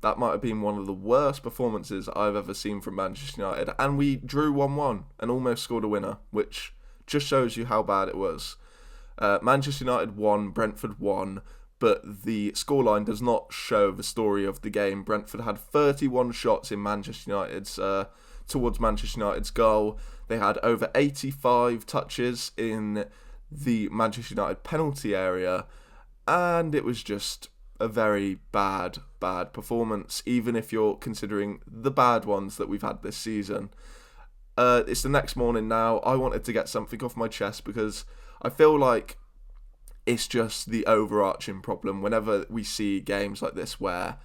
that might have been one of the worst performances I've ever seen from Manchester United. And we drew 1-1 and almost scored a winner, which just shows you how bad it was. Manchester United won, Brentford won, but the scoreline does not show the story of the game. Brentford had 31 shots in Manchester United's towards Manchester United's goal. They had over 85 touches in the Manchester United penalty area, and it was just a very bad performance, even if you're considering the bad ones that we've had this season. It's the next morning now. I wanted to get something off my chest because I feel like it's just the overarching problem whenever we see games like this where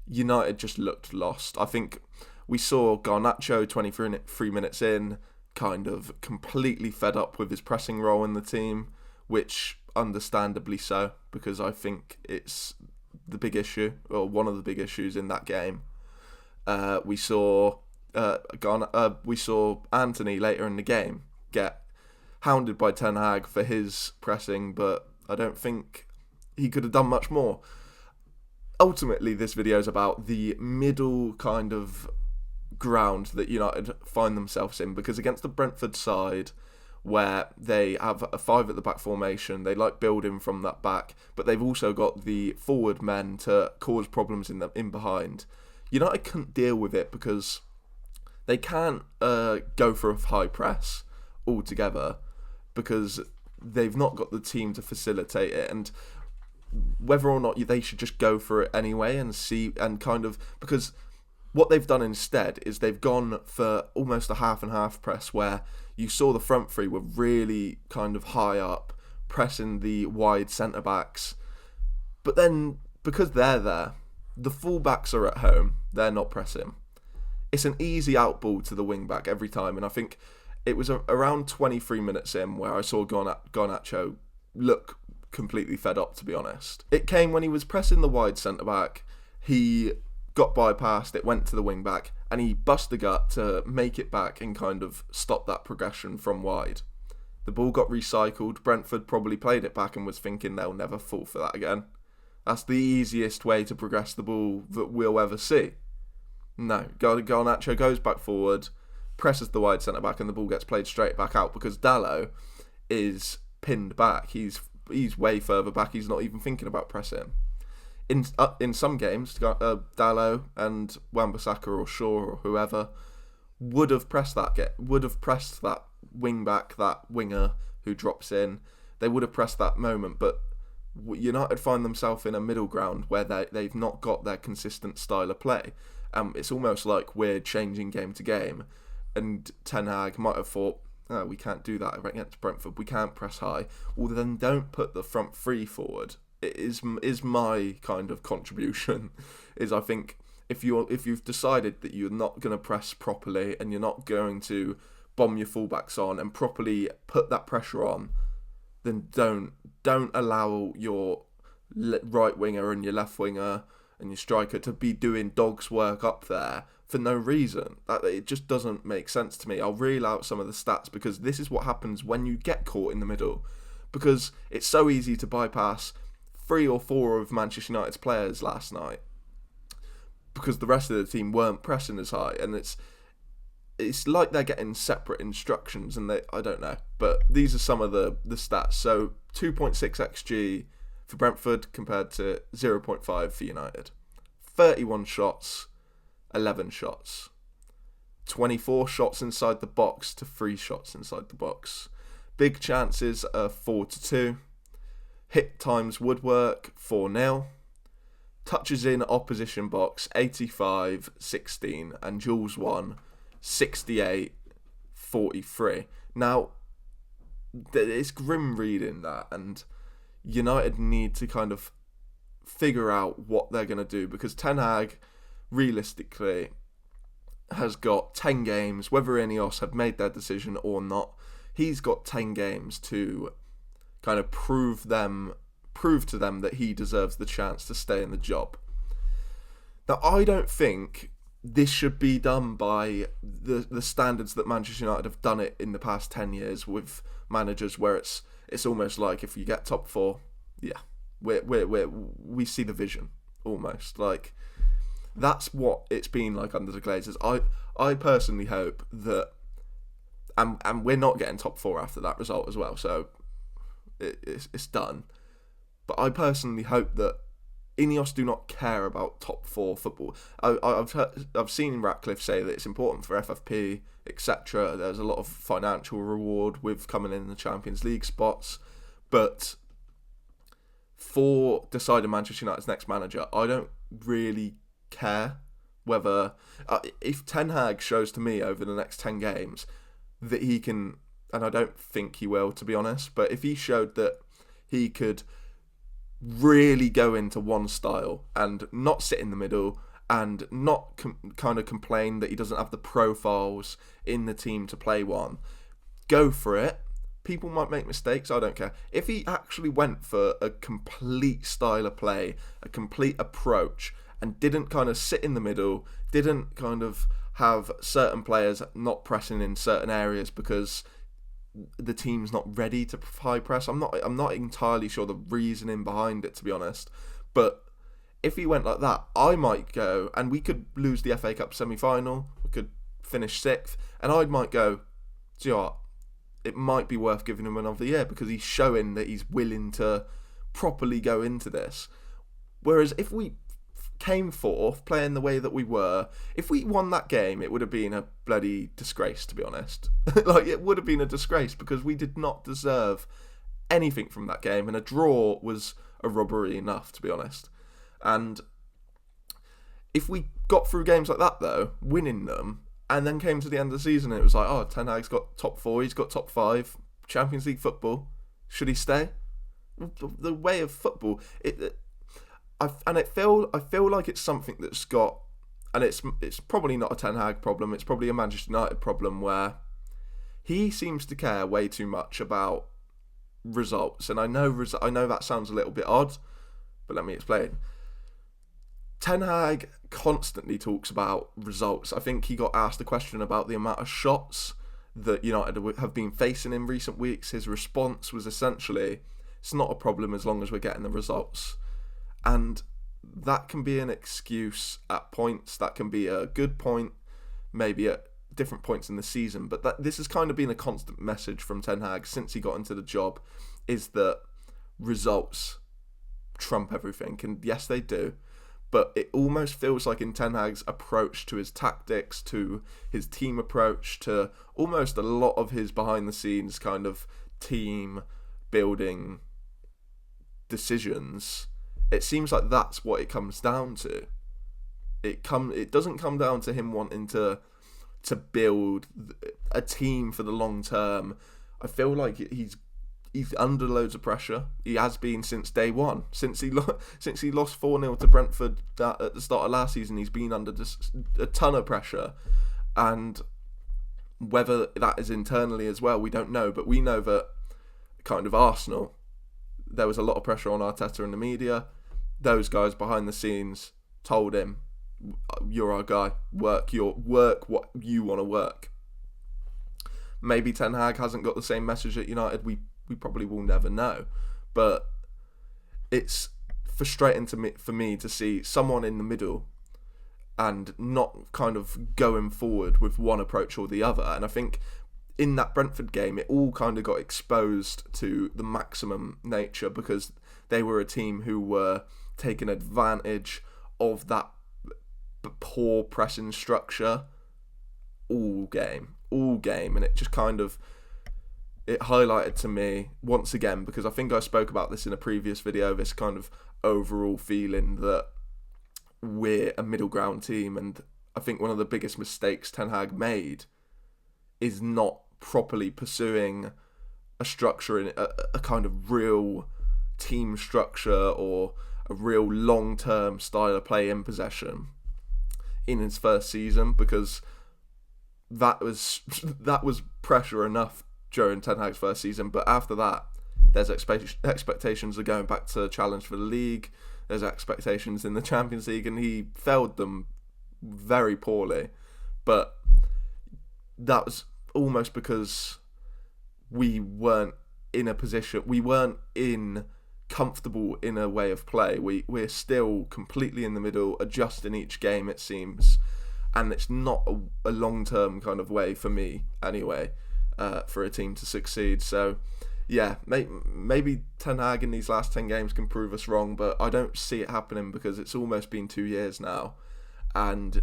United just looked lost. I think we saw Garnacho 23 minutes in, kind of completely fed up with his pressing role in the team, which understandably so, because I think it's the big issue, or one of the big issues in that game. We saw Anthony later in the game get hounded by Ten Hag for his pressing, but I don't think he could have done much more. Ultimately, this video is about the middle kind of ground that United find themselves in, because against the Brentford side, where they have a 5 at the back formation, they like building from that back, but they've also got the forward men to cause problems in behind. United couldn't deal with it because they can't go for a high press altogether, because they've not got the team to facilitate it, and whether or not they should just go for it anyway and see, and kind of, because what they've done instead is they've gone for almost a half and half press, where you saw the front three were really kind of high up, pressing the wide centre backs, but then because they're there, the full backs are at home, they're not pressing. It's an easy out ball to the wing back every time, and I think it was around 23 minutes in where I saw Garnacho look completely fed up, to be honest. It came when he was pressing the wide centre-back, he got bypassed, it went to the wing-back, and he bust the gut to make it back and kind of stop that progression from wide. The ball got recycled, Brentford probably played it back and was thinking they'll never fall for that again. That's the easiest way to progress the ball that we'll ever see. No, Garnacho goes back forward, presses the wide centre back, and the ball gets played straight back out because Dalot is pinned back. He's way further back. He's not even thinking about pressing. In some games, Dalot and Wan-Bissaka or Shaw or whoever would have pressed that wing back, that winger who drops in. They would have pressed that moment, but United find themselves in a middle ground where they've not got their consistent style of play. It's almost like we're changing game to game. And Ten Hag might have thought, oh, we can't do that against Brentford. We can't press high. Well, then don't put the front three forward. It is my kind of contribution. Is I think if you've decided that you're not going to press properly and you're not going to bomb your fullbacks on and properly put that pressure on, then don't allow your right winger and your left winger and your striker to be doing dog's work up there for no reason. It just doesn't make sense to me. I'll reel out some of the stats because this is what happens when you get caught in the middle. Because it's so easy to bypass 3 or 4 of Manchester United's players last night because the rest of the team weren't pressing as high, and it's like they're getting separate instructions, and I don't know. But these are some of the stats. So 2.6 XG for Brentford compared to 0.5 for United. 31 shots, 11 shots. 24 shots inside the box to 3 shots inside the box. Big chances are 4-2. Hit times woodwork 4-0. Touches in opposition box 85-16, and Jules won 68-43. Now, it's grim reading that, and United need to kind of figure out what they're going to do, because Ten Hag realistically has got 10 games, whether Ineos have made their decision or not. He's got 10 games to kind of prove to them that he deserves the chance to stay in the job. Now, I don't think this should be done by the standards that Manchester United have done it in the past 10 years with managers, where it's almost like if you get top 4, yeah, we see the vision almost. Like, That's what it's been like under the Glazers. I personally hope that, and we're not getting top 4 after that result as well, so it's done. But I personally hope that Ineos do not care about top 4 football. I've seen Ratcliffe say that it's important for FFP, etc. There's a lot of financial reward with coming in the Champions League spots, but for deciding Manchester United's next manager, I don't really care whether if Ten Hag shows to me over the next 10 games that he can, and I don't think he will, to be honest, but if he showed that he could really go into one style and not sit in the middle and not kind of complain that he doesn't have the profiles in the team to play one, go for it. People might make mistakes, I don't care. If he actually went for a complete style of play, a complete approach, and didn't kind of sit in the middle, didn't kind of have certain players not pressing in certain areas because the team's not ready to high press. I'm not entirely sure the reasoning behind it, to be honest. But if he went like that, I might go, and we could lose the FA Cup semi-final, we could finish 6th, and I might go, do you know what? It might be worth giving him another year because he's showing that he's willing to properly go into this. Whereas if we came 4th, playing the way that we were, if we won that game, it would have been a bloody disgrace, to be honest. Like, it would have been a disgrace because we did not deserve anything from that game, and a draw was a robbery enough, to be honest. And if we got through games like that, though, winning them, and then came to the end of the season, and it was like, oh, Ten Hag's got top 4, he's got top 5, Champions League football, should he stay? The way of football, I feel like it's something that's got, and it's probably not a Ten Hag problem, it's probably a Manchester United problem, where he seems to care way too much about results. And I know that sounds a little bit odd, but let me explain. Ten Hag constantly talks about results. I think he got asked a question about the amount of shots that United have been facing in recent weeks. His response was essentially, it's not a problem as long as we're getting the results. And that can be an excuse at points, that can be a good point, maybe at different points in the season, but this has kind of been a constant message from Ten Hag since he got into the job, is that results trump everything. And yes, they do, but it almost feels like in Ten Hag's approach to his tactics, to his team approach, to almost a lot of his behind the scenes kind of team building decisions, it seems like that's what it comes down to. It doesn't come down to him wanting to build a team for the long term. I feel like he's under loads of pressure. He has been since day one. Since he lost 4-0 to Brentford at the start of last season, he's been under a ton of pressure. And whether that is internally as well, we don't know. But we know that kind of Arsenal, there was a lot of pressure on Arteta and the media. Those guys behind the scenes told him, you're our guy, work what you want to work. Maybe Ten Hag hasn't got the same message at United, we probably will never know, but it's frustrating for me to see someone in the middle and not kind of going forward with one approach or the other. And I think in that Brentford game, it all kind of got exposed to the maximum nature because they were a team who were taking advantage of that poor pressing structure all game, and it just kind of, it highlighted to me once again, because I think I spoke about this in a previous video, this kind of overall feeling that we're a middle ground team. And I think one of the biggest mistakes Ten Hag made is not properly pursuing a structure, in a kind of real team structure or a real long-term style of play in possession in his first season, because that was pressure enough during Ten Hag's first season. But after that, there's expectations of going back to challenge for the league. There's expectations in the Champions League, and he failed them very poorly. But that was almost because we weren't in a position, we weren't in comfortable in a way of play. We're still completely in the middle, adjusting each game, it seems, and it's not a long-term kind of way for me anyway, for a team to succeed. So yeah, maybe Ten Hag in these last 10 games can prove us wrong, but I don't see it happening because it's almost been 2 years now, and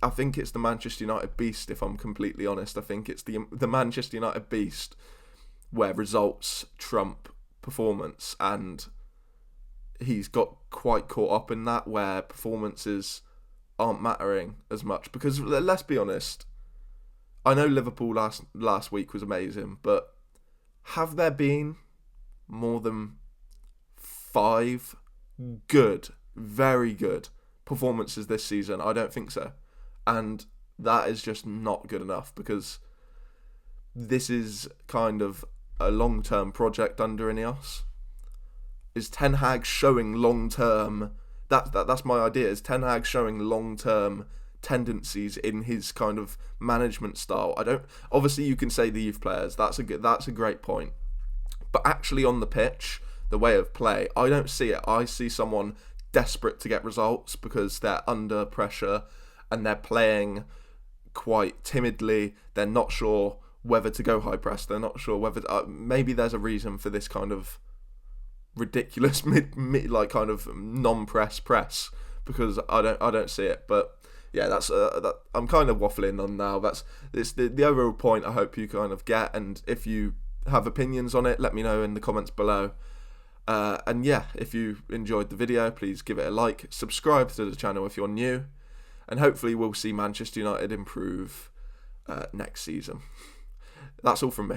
I think it's the Manchester United beast, if I'm completely honest. I think it's the Manchester United beast where results trump performance, and he's got quite caught up in that, where performances aren't mattering as much. Because let's be honest, I know Liverpool last week was amazing, but have there been more than 5 good, very good performances this season? I don't think so. And that is just not good enough, because this is kind of a long-term project under Ineos. Is Ten Hag showing long-term... That's my idea. Is Ten Hag showing long-term tendencies in his kind of management style? Obviously, you can say the youth players. That's a great point. But actually on the pitch, the way of play, I don't see it. I see someone desperate to get results because they're under pressure and they're playing quite timidly. They're not sure whether to go high press. They're not sure whether maybe there's a reason for this kind of ridiculous like kind of non-press, because I don't see it. But yeah, that's I'm kind of waffling on now. It's the overall point I hope you kind of get, and if you have opinions on it, let me know in the comments below. And yeah, if you enjoyed the video, please give it a like, subscribe to the channel if you're new, and hopefully we'll see Manchester United improve next season. That's all from me.